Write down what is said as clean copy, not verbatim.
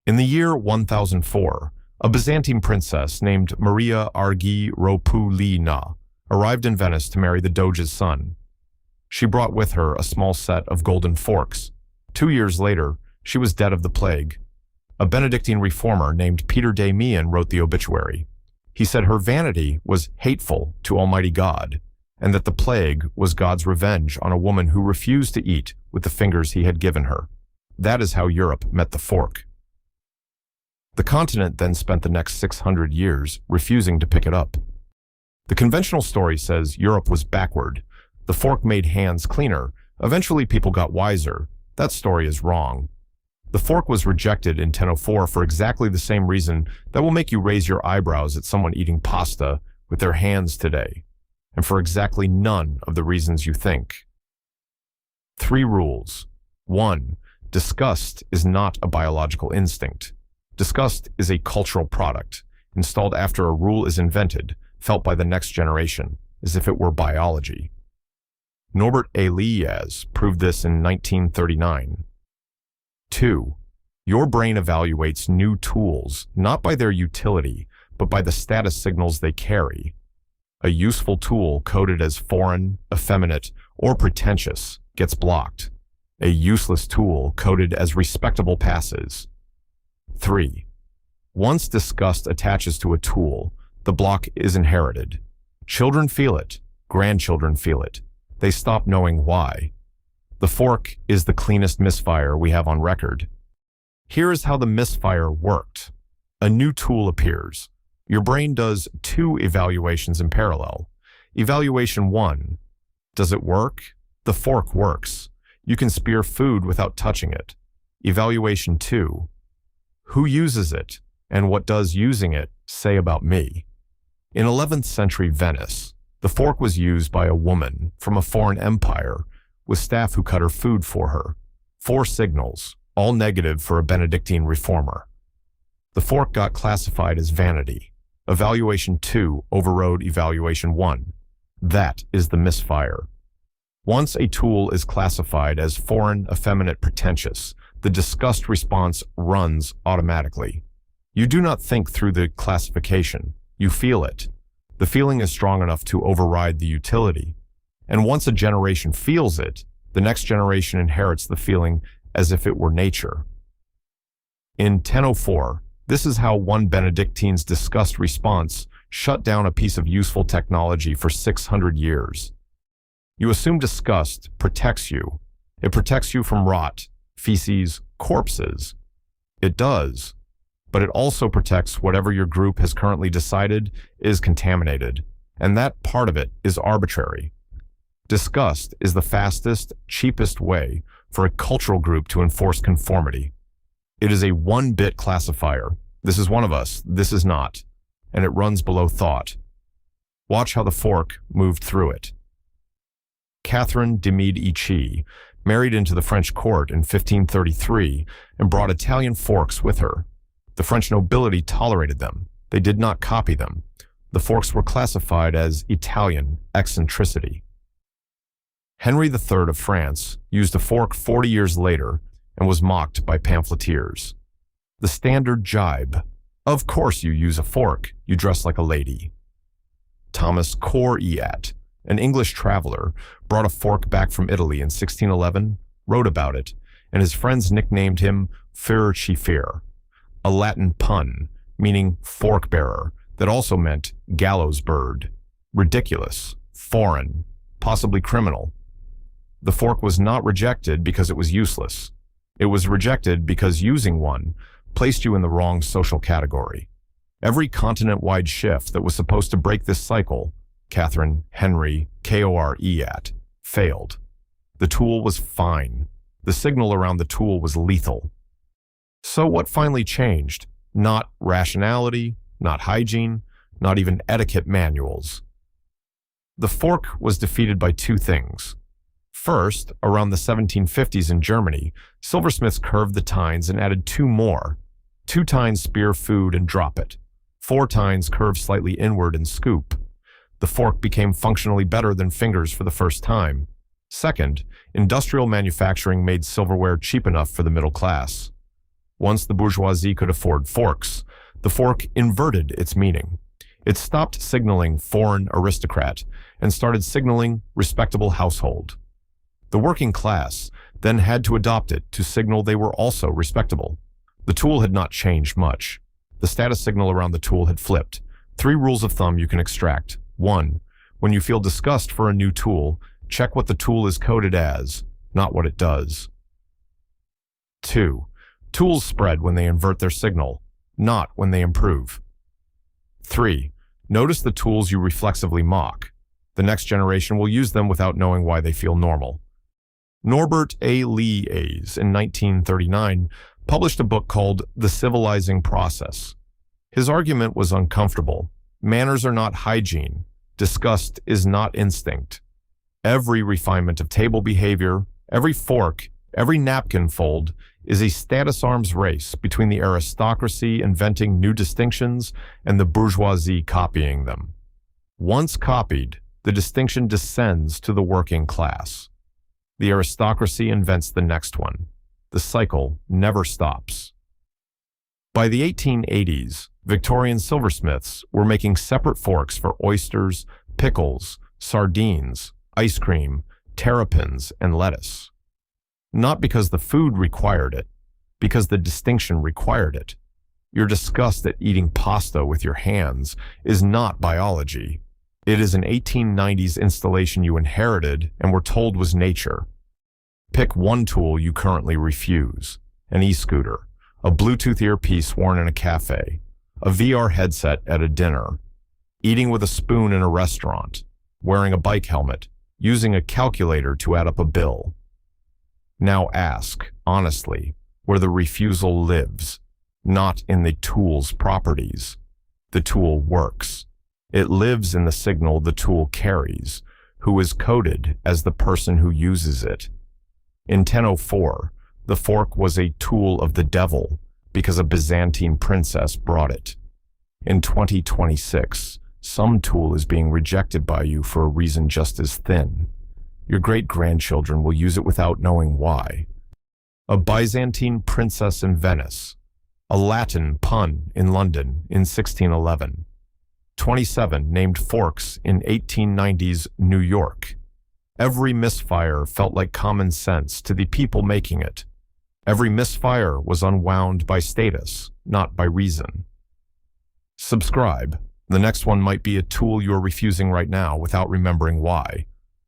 In the year 1004, a Byzantine princess named Maria Argyropulina arrived in Venice to marry the Doge's son. She brought with her a small set of golden forks. 2 years later, she was dead of the plague. A Benedictine reformer named Peter de Mean wrote the obituary. He said her vanity was hateful to Almighty God, and that the plague was God's revenge on a woman who refused to eat with the fingers he had given her. That is how Europe met the fork. The continent then spent the next 600 years refusing to pick it up. The conventional story says Europe was backward. The fork made hands cleaner. Eventually people got wiser. That story is wrong. The fork was rejected in 1004 for exactly the same reason that will make you raise your eyebrows at someone eating pasta with their hands today, and for exactly none of the reasons you think. 3 rules. 1. Disgust is not a biological instinct. Disgust is a cultural product, installed after a rule is invented, felt by the next generation, as if it were biology. Norbert Elias proved this in 1939. 2. Your brain evaluates new tools, not by their utility, but by the status signals they carry. A useful tool coded as foreign, effeminate, or pretentious gets blocked. A useless tool coded as respectable passes. 3. Once disgust attaches to a tool, the block is inherited. Children feel it. Grandchildren feel it. They stop knowing why. The fork is the cleanest misfire we have on record. Here is how the misfire worked. A new tool appears. Your brain does 2 evaluations in parallel. Evaluation 1. Does it work? The fork works. You can spear food without touching it. Evaluation 2. Who uses it, and what does using it say about me? In 11th century Venice, the fork was used by a woman from a foreign empire with staff who cut her food for her. 4 signals, all negative for a Benedictine reformer. The fork got classified as vanity. Evaluation 2 overrode evaluation 1. That is the misfire. Once a tool is classified as foreign, effeminate, pretentious, the disgust response runs automatically. You do not think through the classification. You feel it. The feeling is strong enough to override the utility. And once a generation feels it, the next generation inherits the feeling as if it were nature. In 1004, this is how one Benedictine's disgust response shut down a piece of useful technology for 600 years. You assume disgust protects you. It protects you from rot, feces, corpses. It does, but it also protects whatever your group has currently decided is contaminated, and that part of it is arbitrary. Disgust is the fastest, cheapest way for a cultural group to enforce conformity. It is a 1-bit classifier. This is one of us, this is not, and it runs below thought. Watch how the fork moved through it. Catherine de Medici married into the French court in 1533 and brought Italian forks with her. The French nobility tolerated them. They did not copy them. The forks were classified as Italian eccentricity. Henry III of France used a fork 40 years later and was mocked by pamphleteers. The standard jibe. Of course you use a fork, you dress like a lady. Thomas Coryate, an English traveler, brought a fork back from Italy in 1611, wrote about it, and his friends nicknamed him Furcifer, a Latin pun meaning fork bearer that also meant gallows bird. Ridiculous, foreign, possibly criminal. The fork was not rejected because it was useless. It was rejected because using one placed you in the wrong social category. Every continent-wide shift that was supposed to break this cycle, Catherine, Henry, Coryate, failed. The tool was fine. The signal around the tool was lethal. So what finally changed? Not rationality, not hygiene, not even etiquette manuals. The fork was defeated by 2 things. First, around the 1750s in Germany, silversmiths curved the tines and added 2 more. 2 tines spear food and drop it. 4 tines curve slightly inward and scoop. The fork became functionally better than fingers for the first time. Second, industrial manufacturing made silverware cheap enough for the middle class. Once the bourgeoisie could afford forks, the fork inverted its meaning. It stopped signaling foreign aristocrat and started signaling respectable household. The working class then had to adopt it to signal they were also respectable. The tool had not changed much. The status signal around the tool had flipped. 3 rules of thumb you can extract. 1. When you feel disgust for a new tool, check what the tool is coded as, not what it does. 2. Tools spread when they invert their signal, not when they improve. 3. Notice the tools you reflexively mock. The next generation will use them without knowing why they feel normal. Norbert Elias, in 1939, published a book called The Civilizing Process. His argument was uncomfortable. Manners are not hygiene. Disgust is not instinct. Every refinement of table behavior, every fork, every napkin fold is a status arms race between the aristocracy inventing new distinctions and the bourgeoisie copying them. Once copied, the distinction descends to the working class. The aristocracy invents the next one. The cycle never stops. By the 1880s, Victorian silversmiths were making separate forks for oysters, pickles, sardines, ice cream, terrapins, and lettuce. Not because the food required it, because the distinction required it. Your disgust at eating pasta with your hands is not biology. It is an 1890s installation you inherited and were told was nature. Pick one tool you currently refuse: an e-scooter, a Bluetooth earpiece worn in a cafe, a VR headset at a dinner, eating with a spoon in a restaurant, wearing a bike helmet, using a calculator to add up a bill. Now ask, honestly, where the refusal lives, not in the tool's properties. The tool works. It lives in the signal the tool carries, who is coded as the person who uses it. In 1004, the fork was a tool of the devil because a Byzantine princess brought it. In 2026, some tool is being rejected by you for a reason just as thin. Your great-grandchildren will use it without knowing why. A Byzantine princess in Venice. A Latin pun in London in 1611. 27 named forks in 1890s New York. Every misfire felt like common sense to the people making it. Every misfire was unwound by status, not by reason. Subscribe. The next one might be a tool you're refusing right now without remembering why.